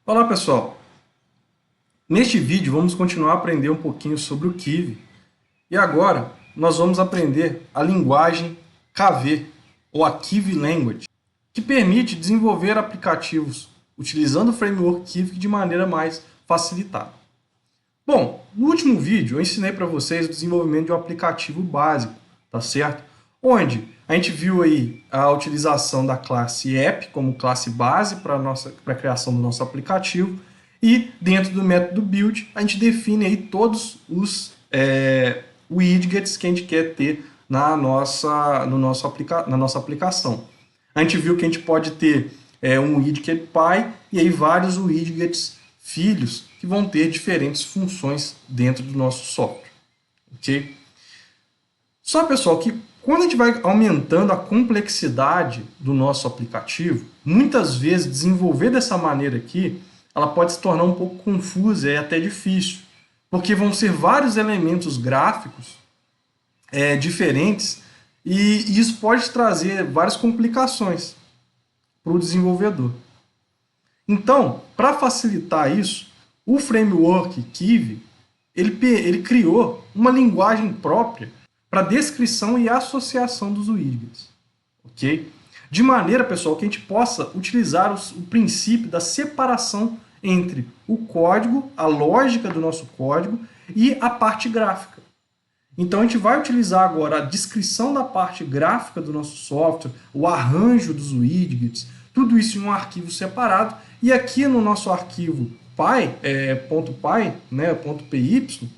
Olá pessoal, neste vídeo vamos continuar a aprender um pouquinho sobre o Kivy e agora nós vamos aprender a linguagem KV ou a Kivy Language, que permite desenvolver aplicativos utilizando o framework Kivy de maneira mais facilitada. Bom, no último vídeo eu ensinei para vocês o desenvolvimento de um aplicativo básico, tá certo? Onde a gente viu aí a utilização da classe app como classe base para a criação do nosso aplicativo e dentro do método build a gente define aí todos os widgets que a gente quer ter na nossa aplicação. A gente viu que a gente pode ter um widget pai e aí vários widgets filhos que vão ter diferentes funções dentro do nosso software. Ok? Só, pessoal, que quando a gente vai aumentando a complexidade do nosso aplicativo, muitas vezes desenvolver dessa maneira aqui, ela pode se tornar um pouco confusa e até difícil, porque vão ser vários elementos gráficos diferentes e isso pode trazer várias complicações para o desenvolvedor. Então, para facilitar isso, o framework Kivy ele criou uma linguagem própria para descrição e associação dos widgets, ok? De maneira, pessoal, que a gente possa utilizar o princípio da separação entre o código, a lógica do nosso código e a parte gráfica. Então a gente vai utilizar agora a descrição da parte gráfica do nosso software, o arranjo dos widgets, tudo isso em um arquivo separado, e aqui no nosso arquivo .py, né, .py,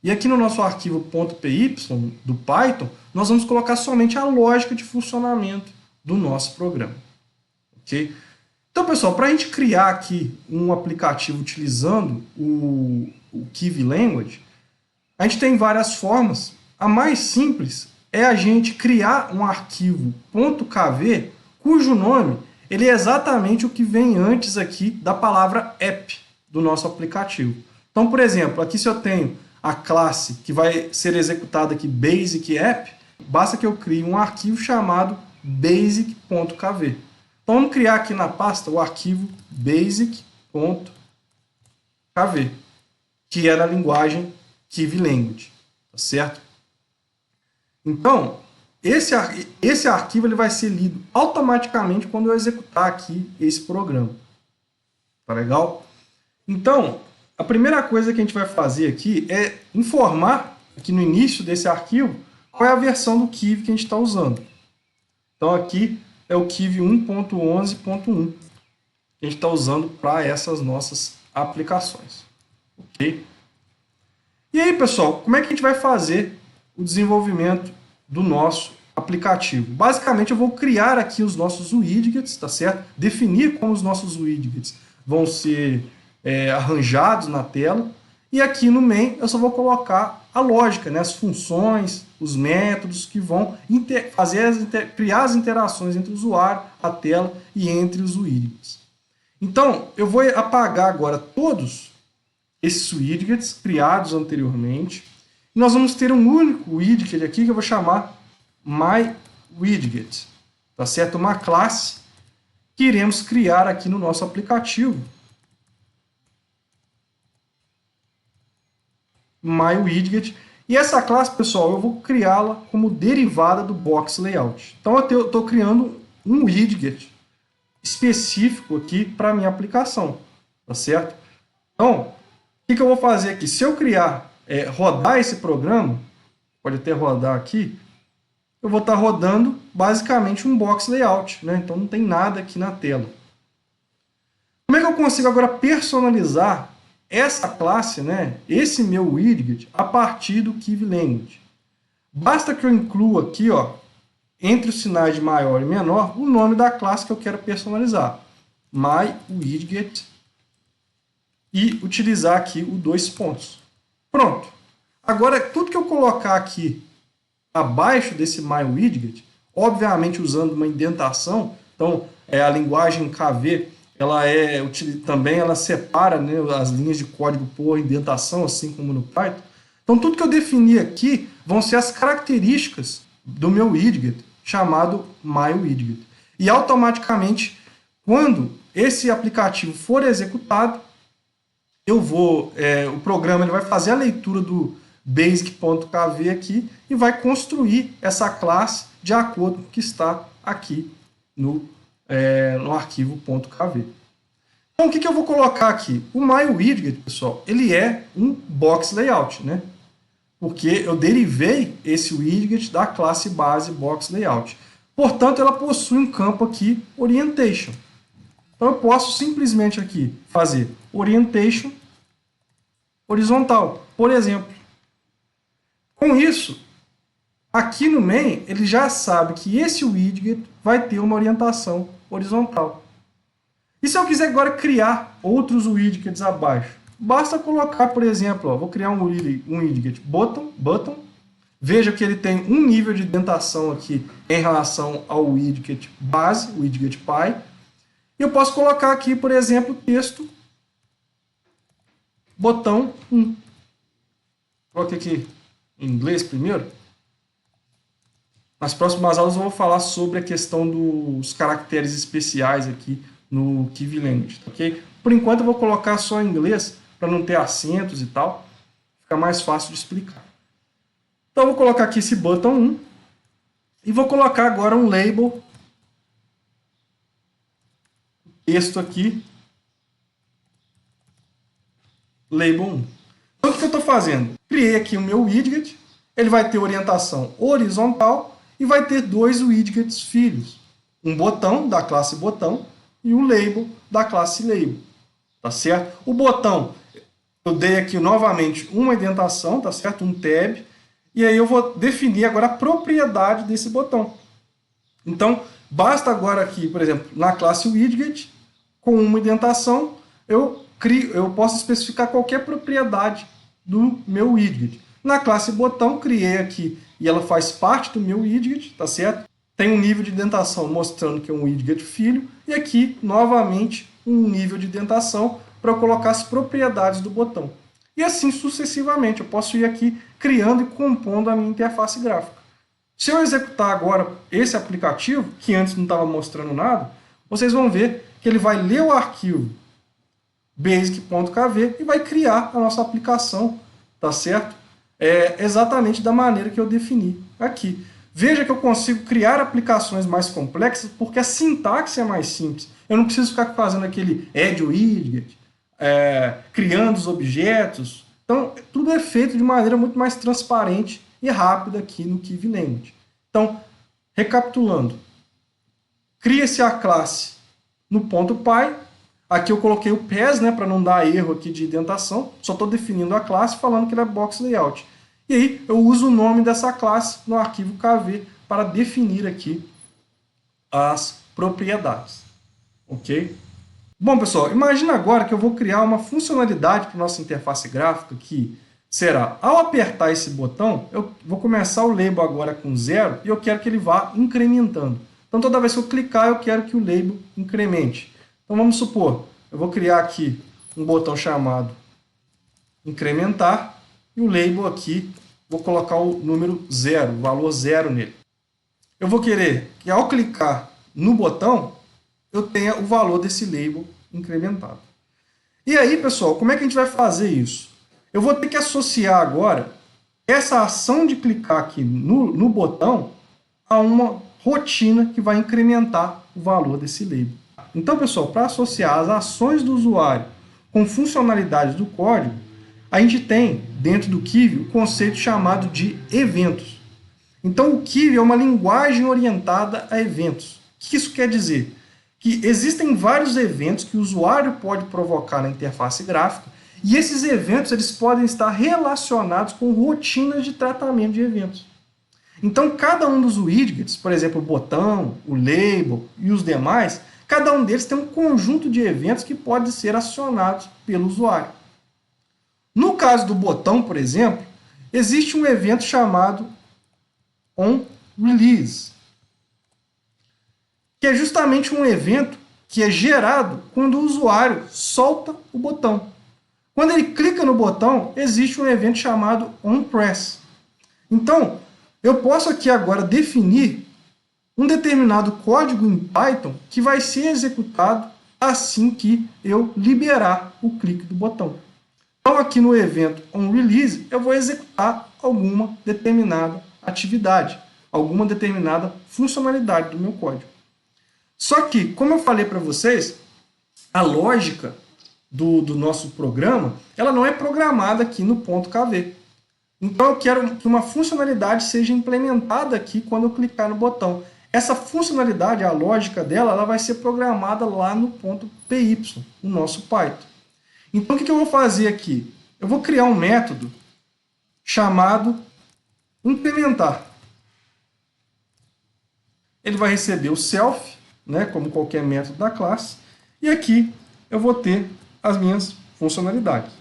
e aqui no nosso arquivo .py do Python, nós vamos colocar somente a lógica de funcionamento do nosso programa. Ok? Então, pessoal, para a gente criar aqui um aplicativo utilizando o Kivy Language, a gente tem várias formas. A mais simples é a gente criar um arquivo .kv, cujo nome ele é exatamente o que vem antes aqui da palavra app do nosso aplicativo. Então, por exemplo, aqui se eu tenho a classe que vai ser executada aqui, basic app, basta que eu crie um arquivo chamado basic.kv. Então vamos criar aqui na pasta o arquivo basic.kv, que é na linguagem Kivy Language, tá certo? Então, esse arquivo ele vai ser lido automaticamente quando eu executar aqui esse programa. Tá legal? Então, a primeira coisa que a gente vai fazer aqui é informar aqui no início desse arquivo qual é a versão do Kivy que a gente está usando. Então aqui é o Kivy 1.11.1 que a gente está usando para essas nossas aplicações. Ok? E aí, pessoal, como é que a gente vai fazer o desenvolvimento do nosso aplicativo? Basicamente, eu vou criar aqui os nossos widgets, tá certo? Definir como os nossos widgets vão ser arranjados na tela. E aqui no main eu só vou colocar a lógica, né? As funções, os métodos que vão criar as interações entre o usuário, a tela e entre os widgets. Então, eu vou apagar agora todos esses widgets criados anteriormente. E nós vamos ter um único widget aqui que eu vou chamar MyWidget. Tá certo? Uma classe que iremos criar aqui no nosso aplicativo. MyWidget. E essa classe, pessoal, eu vou criá-la como derivada do box layout. Então eu estou criando um widget específico aqui para a minha aplicação, tá certo? Então, o que eu vou fazer aqui? Se eu rodar esse programa, pode até rodar aqui, eu vou estar rodando basicamente um box layout, né? Então não tem nada aqui na tela. Como é que eu consigo agora personalizar essa classe, né, esse meu widget, a partir do Kivy Language? Basta que eu inclua aqui, ó, entre os sinais de maior e menor, o nome da classe que eu quero personalizar. MyWidget. E utilizar aqui o 2 pontos. Pronto. Agora, tudo que eu colocar aqui abaixo desse MyWidget, obviamente usando uma indentação, então a linguagem KV, ela separa, né, as linhas de código por indentação, assim como no Python. Então tudo que eu definir aqui vão ser as características do meu widget, chamado MyWidget. E automaticamente, quando esse aplicativo for executado, o programa ele vai fazer a leitura do basic.kv aqui e vai construir essa classe de acordo com o que está aqui no arquivo .kv. Então, o que eu vou colocar aqui? O MyWidget, pessoal, ele é um box layout, né? Porque eu derivei esse widget da classe base box layout. Portanto, ela possui um campo aqui, orientation. Então, eu posso simplesmente aqui fazer orientation horizontal, por exemplo. Com isso, aqui no main, ele já sabe que esse widget vai ter uma orientação horizontal. E se eu quiser agora criar outros widgets abaixo? Basta colocar, por exemplo, vou criar um widget button. Veja que ele tem um nível de indentação aqui em relação ao widget base, o widget py. E eu posso colocar aqui, por exemplo, texto botão 1. Coloquei aqui em inglês primeiro. Nas próximas aulas eu vou falar sobre a questão dos caracteres especiais aqui no Kivy Language, ok? Por enquanto eu vou colocar só em inglês, para não ter acentos e tal. Fica mais fácil de explicar. Então eu vou colocar aqui esse button 1 e vou colocar agora um label, texto aqui, label 1. Então o que eu estou fazendo? Criei aqui o meu widget, ele vai ter orientação horizontal e vai ter dois widgets filhos. Um botão da classe botão e um label da classe label. Tá certo? O botão, eu dei aqui novamente uma indentação, tá certo? Um tab. E aí eu vou definir agora a propriedade desse botão. Então, basta agora aqui, por exemplo, na classe widget, com uma indentação, eu posso especificar qualquer propriedade do meu widget. Na classe botão, criei aqui e ela faz parte do meu widget, tá certo? Tem um nível de indentação mostrando que é um widget filho, e aqui, novamente, um nível de indentação para eu colocar as propriedades do botão. E assim sucessivamente, eu posso ir aqui criando e compondo a minha interface gráfica. Se eu executar agora esse aplicativo, que antes não estava mostrando nada, vocês vão ver que ele vai ler o arquivo basic.kv e vai criar a nossa aplicação, tá certo? Exatamente da maneira que eu defini aqui. Veja que eu consigo criar aplicações mais complexas porque a sintaxe é mais simples. Eu não preciso ficar fazendo aquele add widget, criando os objetos. Então, tudo é feito de maneira muito mais transparente e rápida aqui no Kivy Language. Então, recapitulando, cria-se a classe no .py. Aqui eu coloquei o PES, né, para não dar erro aqui de indentação. Só estou definindo a classe falando que ela é box layout. E aí eu uso o nome dessa classe no arquivo kv para definir aqui as propriedades. Ok? Bom, pessoal, imagina agora que eu vou criar uma funcionalidade para a nossa interface gráfica que será, ao apertar esse botão, eu vou começar o label agora com 0 e eu quero que ele vá incrementando. Então, toda vez que eu clicar, eu quero que o label incremente. Então, vamos supor, eu vou criar aqui um botão chamado incrementar e o label aqui, vou colocar o número 0, o valor 0 nele. Eu vou querer que ao clicar no botão, eu tenha o valor desse label incrementado. E aí, pessoal, como é que a gente vai fazer isso? Eu vou ter que associar agora essa ação de clicar aqui no botão a uma rotina que vai incrementar o valor desse label. Então, pessoal, para associar as ações do usuário com funcionalidades do código, a gente tem, dentro do Kivy, o conceito chamado de eventos. Então, o Kivy é uma linguagem orientada a eventos. O que isso quer dizer? Que existem vários eventos que o usuário pode provocar na interface gráfica, e esses eventos eles podem estar relacionados com rotinas de tratamento de eventos. Então, cada um dos widgets, por exemplo, o botão, o label e os demais, cada um deles tem um conjunto de eventos que podem ser acionados pelo usuário. No caso do botão, por exemplo, existe um evento chamado onRelease, que é justamente um evento que é gerado quando o usuário solta o botão. Quando ele clica no botão, existe um evento chamado onPress. Então, eu posso aqui agora definir um determinado código em Python que vai ser executado assim que eu liberar o clique do botão. Então, aqui no evento onRelease, eu vou executar alguma determinada atividade, alguma determinada funcionalidade do meu código. Só que, como eu falei para vocês, a lógica do nosso programa, ela não é programada aqui no ponto .kv. Então, eu quero que uma funcionalidade seja implementada aqui quando eu clicar no botão. Essa funcionalidade, a lógica dela, ela vai ser programada lá no ponto .py, no nosso Python. Então, o que eu vou fazer aqui? Eu vou criar um método chamado incrementar. Ele vai receber o self, né, como qualquer método da classe, e aqui eu vou ter as minhas funcionalidades.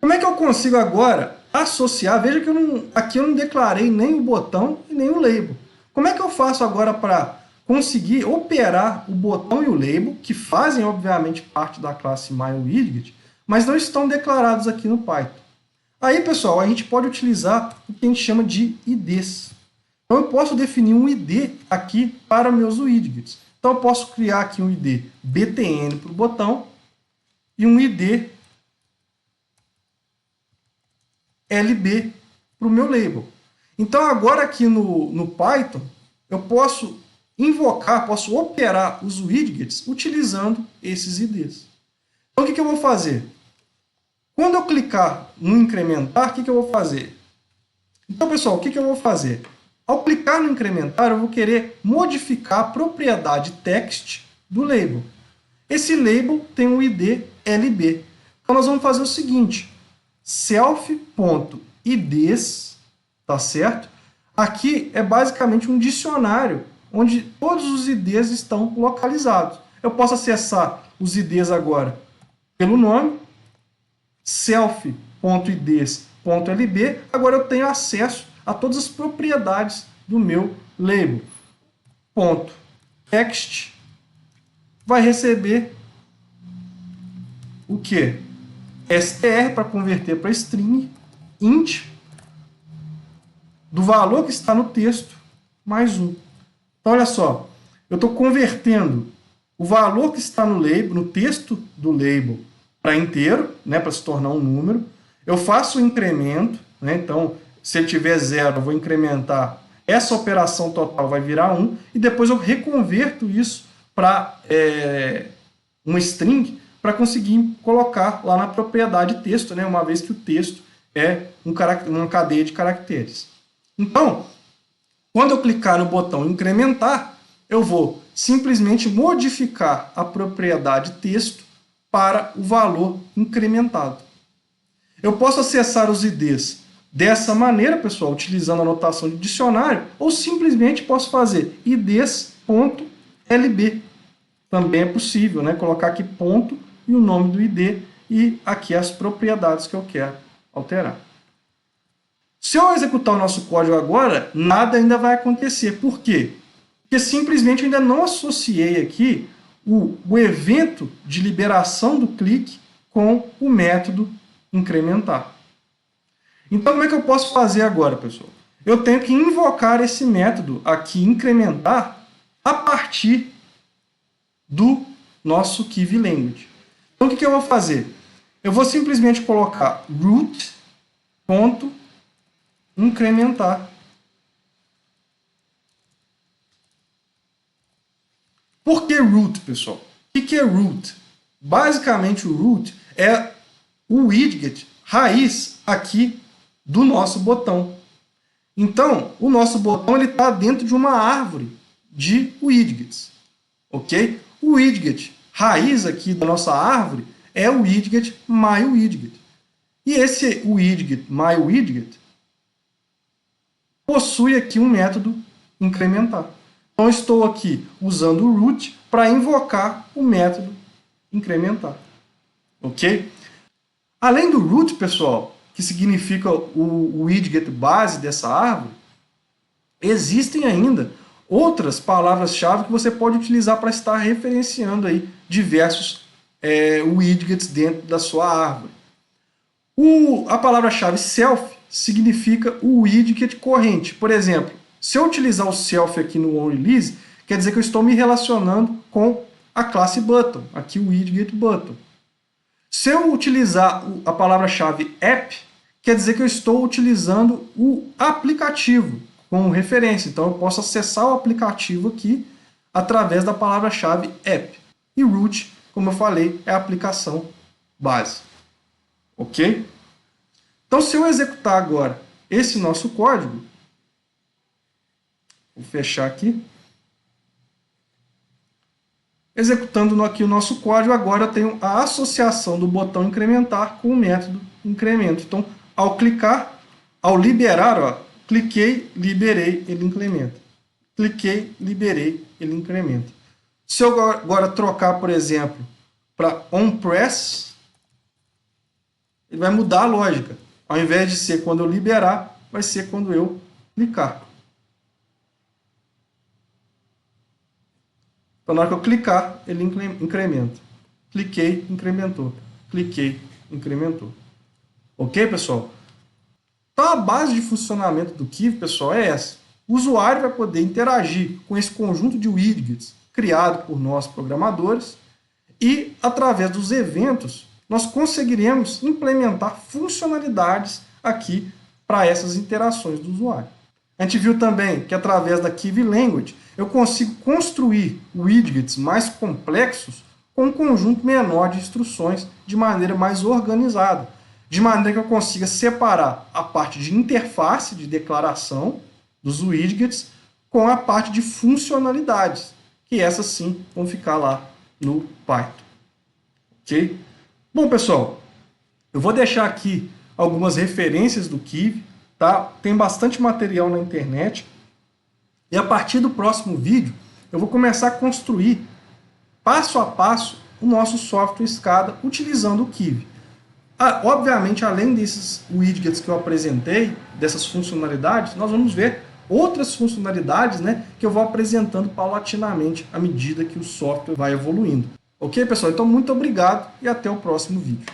Como é que eu consigo agora associar? Veja que aqui eu não declarei nem o botão e nem o label. Como é que eu faço agora para conseguir operar o botão e o label, que fazem, obviamente, parte da classe MyWidget, mas não estão declarados aqui no Python? Aí, pessoal, a gente pode utilizar o que a gente chama de IDs. Então, eu posso definir um ID aqui para meus widgets. Então, eu posso criar aqui um ID btn para o botão e um ID lb para o meu label. Então, agora aqui no Python, eu posso invocar, posso operar os widgets utilizando esses IDs. Então, o que eu vou fazer? Quando eu clicar no incrementar, o que eu vou fazer? Então, pessoal, o que eu vou fazer? Ao clicar no incrementar, eu vou querer modificar a propriedade text do label. Esse label tem um ID lb. Então, nós vamos fazer o seguinte: self.ids, tá certo? Aqui é basicamente um dicionário onde todos os IDs estão localizados. Eu posso acessar os IDs agora pelo nome, self.ids.lb. Agora eu tenho acesso a todas as propriedades do meu label. Ponto text vai receber o quê? str para converter para string, int do valor que está no texto, mais 1. Então, olha só, eu estou convertendo o valor que está no label, no texto do label, para inteiro, né, para se tornar um número. Eu faço o incremento, né, então, se ele tiver 0, eu vou incrementar, essa operação total vai virar 1, e depois eu reconverto isso para uma string, para conseguir colocar lá na propriedade texto, né, uma vez que o texto é uma cadeia de caracteres. Então, quando eu clicar no botão incrementar, eu vou simplesmente modificar a propriedade texto para o valor incrementado. Eu posso acessar os IDs dessa maneira, pessoal, utilizando a notação de dicionário, ou simplesmente posso fazer ids.lb. Também é possível, né? Colocar aqui ponto e o nome do ID e aqui as propriedades que eu quero alterar. Se eu executar o nosso código agora, nada ainda vai acontecer. Por quê? Porque simplesmente eu ainda não associei aqui o evento de liberação do clique com o método incrementar. Então, como é que eu posso fazer agora, pessoal? Eu tenho que invocar esse método aqui, incrementar, a partir do nosso Kiwi Language. Então, o que eu vou fazer? Eu vou simplesmente colocar root.incrementar. Por que root, pessoal? O que é root? Basicamente, o root é o widget raiz aqui do nosso botão. Então, o nosso botão está dentro de uma árvore de widgets. Ok? O widget raiz aqui da nossa árvore é o widget MyWidget. E esse widget MyWidget possui aqui um método incrementar. Então, estou aqui usando o root para invocar o método incrementar. Ok? Além do root, pessoal, que significa o widget base dessa árvore, existem ainda outras palavras-chave que você pode utilizar para estar referenciando aí diversos widgets dentro da sua árvore. A palavra-chave self significa o widget corrente. Por exemplo, se eu utilizar o self aqui no onRelease, quer dizer que eu estou me relacionando com a classe button, aqui o widget button. Se eu utilizar a palavra-chave app, quer dizer que eu estou utilizando o aplicativo como referência. Então, eu posso acessar o aplicativo aqui através da palavra-chave app. E root, como eu falei, é a aplicação base. Ok? Então, se eu executar agora esse nosso código, vou fechar aqui. Executando aqui o nosso código, agora eu tenho a associação do botão incrementar com o método incremento. Então, ao clicar, ao liberar, ó, cliquei, liberei, ele incrementa. Cliquei, liberei, ele incrementa. Se eu agora trocar, por exemplo, para onPress, ele vai mudar a lógica. Ao invés de ser quando eu liberar, vai ser quando eu clicar. Então, na hora que eu clicar, ele incrementa. Cliquei, incrementou. Cliquei, incrementou. Ok, pessoal? Então, a base de funcionamento do Kivy, pessoal, é essa. O usuário vai poder interagir com esse conjunto de widgets criado por nós programadores e, através dos eventos, nós conseguiremos implementar funcionalidades aqui para essas interações do usuário. A gente viu também que, através da Kivy Language, eu consigo construir widgets mais complexos com um conjunto menor de instruções de maneira mais organizada, de maneira que eu consiga separar a parte de interface, de declaração dos widgets, com a parte de funcionalidades, que essas sim vão ficar lá no Python. Ok? Bom, pessoal, eu vou deixar aqui algumas referências do Kivy, tá? Tem bastante material na internet. E a partir do próximo vídeo, eu vou começar a construir, passo a passo, o nosso software SCADA utilizando o Kivy. Obviamente, além desses widgets que eu apresentei, dessas funcionalidades, nós vamos ver outras funcionalidades, né, que eu vou apresentando paulatinamente à medida que o software vai evoluindo. Ok, pessoal? Então, muito obrigado e até o próximo vídeo.